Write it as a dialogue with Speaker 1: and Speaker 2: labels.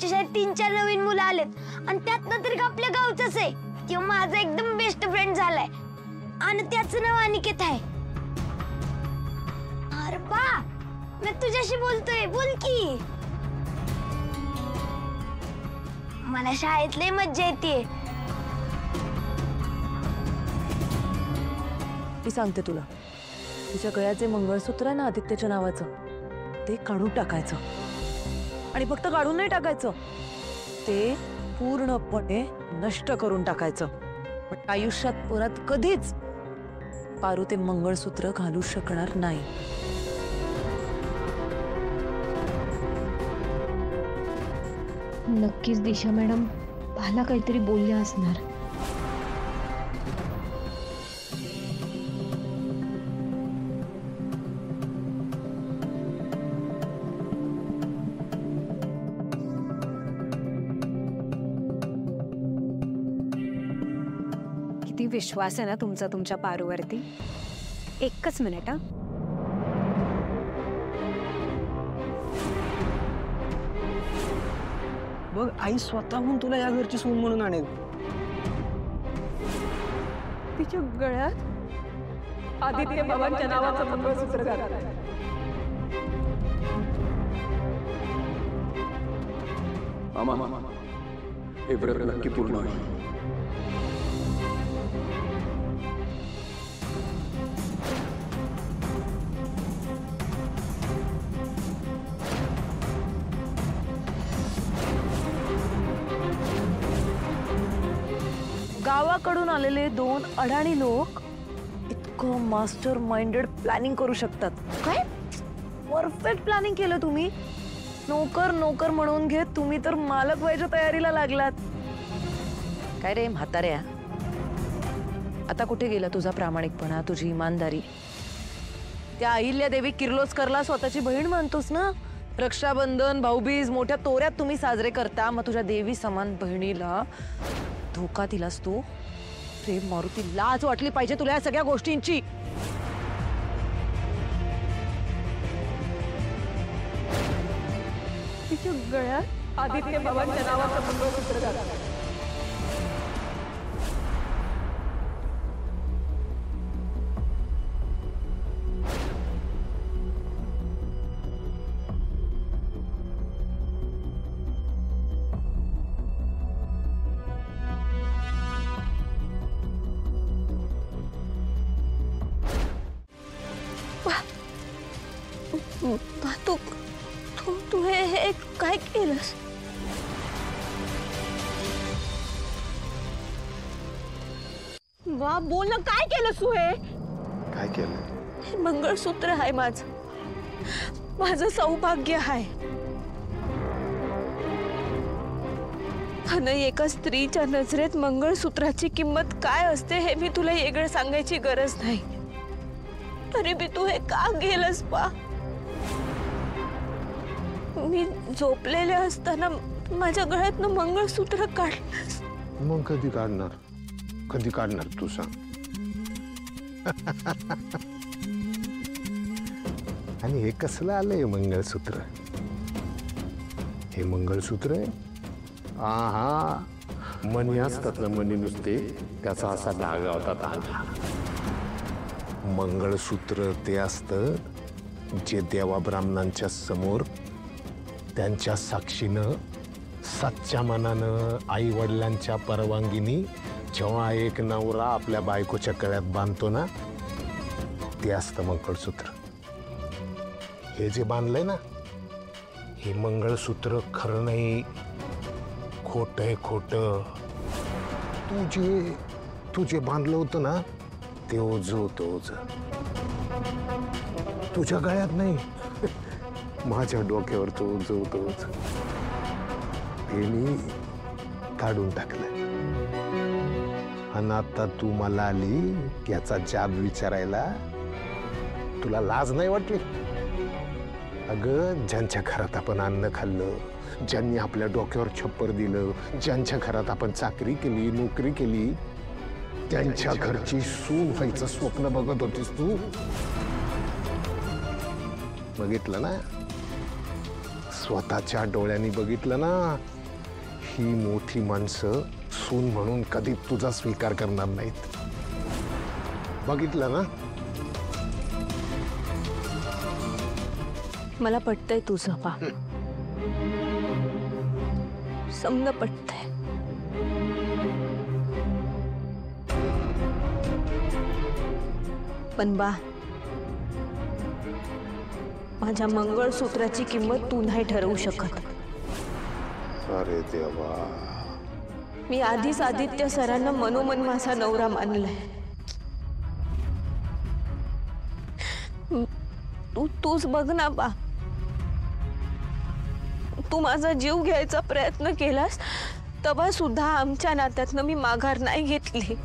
Speaker 1: आमच्या शाळेत 3-4 नवीन मुलं आलेत आणि त्यातनं तरी आपल्या गावचंच आहे. तो माझा एकदम बेस्ट फ्रेंड झालाय आणि त्याचं नाव अनिकेत आहे. अरे बा, मी तुझ्याशी बोलतोय, बोल की. मला शाळेत लय मज्जा येते.
Speaker 2: मी सांगते तुला, तुझ्या गळ्याचे मंगळसूत्र आहे ना आदित्यच्या नावाचं, ते काढून टाकायचं. आणि फक्त काढून नाही टाकायचं, ते पूर्णपणे नष्ट करून टाकायचं. पण आयुष्यात परत कधीच पारू ते मंगळसूत्र घालू शकणार नाही.
Speaker 3: नक्कीच दिशा मॅडम मला काहीतरी बोलल्या असणार.
Speaker 4: किती विश्वास आहे ना तुमचा तुमच्या पारूवरती. एकच मिनिट.
Speaker 5: बघ, आई स्वतःहून तुला या घरची सून म्हणून आणेल.
Speaker 2: तिच्या गळ्यात आदित्य बाबांच्या नावाचं मंगळसूत्र घाल.
Speaker 6: मामा, हे व्रत नक्की पूर्ण होईल.
Speaker 2: गावाकडून आलेले 2 अडाणी लोक इतकं मास्टर माइंडेड प्लॅनिंग करू शकतात. काय परफेक्ट प्लॅनिंग केलं तुम्ही. नोकर नोकर म्हणून घेत तुम्ही तर मालक व्हायच्या तयारीला लागलात. काय रे म्हाताऱ्या, आता कुठे गेला तुझा प्रामाणिकपणा, तुझी इमानदारी? त्या अहिल्यादेवी किर्लोस्करला स्वतःची बहीण मानतोस ना. रक्षाबंधन, भाऊबीज मोठ्या तोऱ्यात तुम्ही साजरे करता, मग तुझ्या देवी समान बहिणीला धोका दिलास तू. प्रेम मारुती, लाज वाटली पाहिजे तुला या सगळ्या गोष्टींची. तिच्या गळ्यात आदित्य बाबांच्या नावाचं मंगळसूत्र घाल.
Speaker 3: तू हे काय केलंस? वा, बोल ना, काय केलंस तू? हे
Speaker 6: काय केलं?
Speaker 3: हे मंगळसूत्र आहे माझं सौभाग्य आहे. आणि एका स्त्रीच्या नजरेत मंगळसूत्राची किंमत काय असते हे मी तुला वेगळं सांगायची गरज नाही. तरी बी तू हे का केलंस पा? मी झोपलेले असताना माझ्या गळ्यातनं मंगळसूत्र काढलंस.
Speaker 7: मग कधी काढणार तू सांग? आणि हे कसलं आलंय मंगळसूत्र? हे मंगळसूत्र आहे? हा, मणी असतात ना, मणी नुसते त्याचा असा धागा होता तांधा. मंगळसूत्र ते असतं जे देवा ब्राह्मणांच्या समोर त्यांच्या साक्षीनं, सच्च्या मनानं, आई वडिलांच्या परवानगीने जेव्हा एक नवरा आपल्या बायकोच्या गळ्यात बांधतो ना, ते असतं मंगळसूत्र. हे जे बांधलंय ना, हे मंगळसूत्र खरं नाही, खोट आहे, खोट. तू जे बांधलं होतं ना, ते ओझं होतं, ओझं. तुझ्या गळ्यात नाही, माझ्या डोक्यावर तो ओझं होतं, ओझं. ते मी काढून टाकलं. आणि आता तू मला आली याचा जाब विचारायला, तुला लाज नाही वाटली? अगं, ज्यांच्या घरात आपण अन्न खाल्लं, ज्यांनी आपल्या डोक्यावर छप्पर दिलं, ज्यांच्या घरात आपण चाकरी केली, नोकरी केली, त्यांच्या घरची सून व्हायचं स्वप्न बघत होतीस तू. बघितलं ना, स्वतःच्या डोळ्यांनी बघितलं ना, ही मोठी माणसं सून म्हणून कधी तुझा स्वीकार करणार नाहीत. बघितलं ना?
Speaker 3: मला पटतंय तुझं बा, समजा पटतंय. पण बा, माझ्या मंगळसूत्राची किंमत तू नाही ठरवू शकत.
Speaker 7: अरे देवा,
Speaker 3: मी आधीच आदित्य सरांना मनोमन माझा नवरा मानलाय. तूच बघ ना बा, तू माझा जीव घ्यायचा प्रयत्न केलास तेव्हा सुद्धा आमच्या नात्यातनं मी माघार नाही घेतली.